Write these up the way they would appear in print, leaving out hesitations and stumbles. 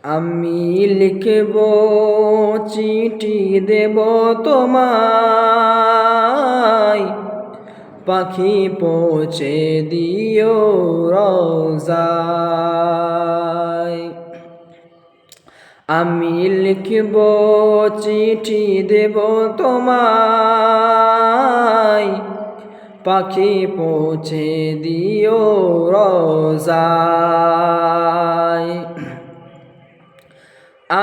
আমি লিখব চিঠি দেব তোমায়, পাখি পৌঁছে দিও রওজায়। আমি লিখব চিঠি দেব তোমায়, পাখি পৌঁছে দিও রওজায়।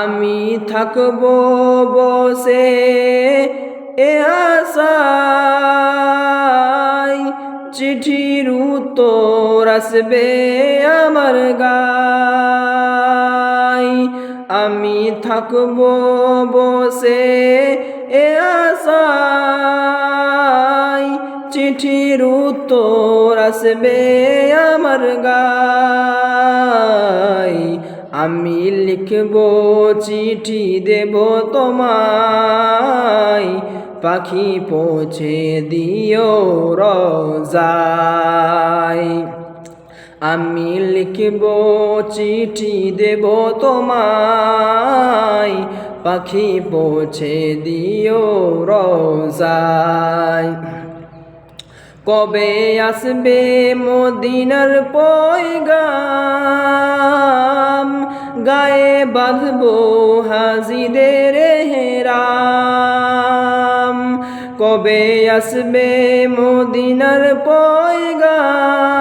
আমি থাকব বসে এ আশায়, চিঠির উত্তর আসবে আমার গায়। আমি থাকব বসে এ আশায়, চিঠির উত্তর আসবে আমার গায়। আমি লিখব চিঠি দেব তোমায়, পাখি পৌঁছে দিও রওজায়। আমি লিখব চিঠি দেব তোমায়, পাখি পৌঁছে দিও রওজায়। কবে আসবে মদিনার পয়গাম, গায়ে বাঁধবো হাজিদের হেরাম। কবে আসবে মদিনার পয়গাম,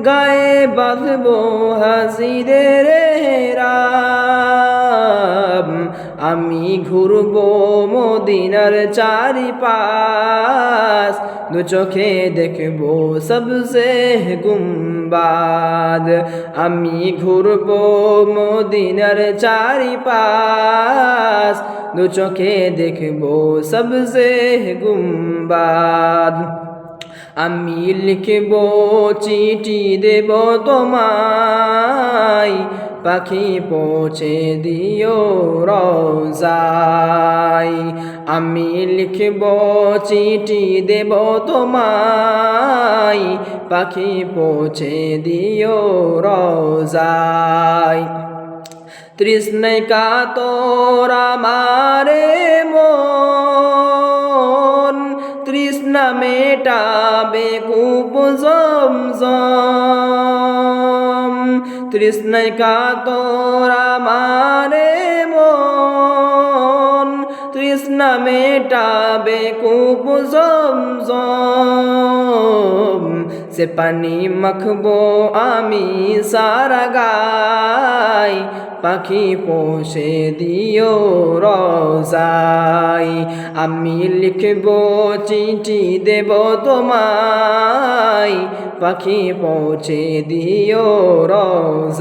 গায়ে বাঁধবো হাজিদের হেরাম। আমি ঘুরবো মদিনার চারিপাশ, দু চোখে দেখবো সবসে গুম্বাদ। আমি ঘুরবো মদিনার চারিপাশ, দু চোখে দেখবো সবসে গুম্বাদ। আমি লিখব চিঠি দেব তোমায়, পাখি পৌঁছে দিও রওজায়। আমি লিখব চিঠি দেব তোমায়, পাখি পৌঁছে দিও রওজায়। তৃষ্ণায় কাতর আমারে মন, তৃষ্ণা মেটাবে কূপ জমজম। তৃষ্ণায় কাতর আমারে মন, তৃষ্ণা মেটাবে কূপ জমজম। সে পানি মাখবো আমি সারা গায়, পাখি পৌঁছে দিও রওজায়। আমি লিখব চিঠি দেব তোমায়, পাখি পৌঁছে দিও রওজায়।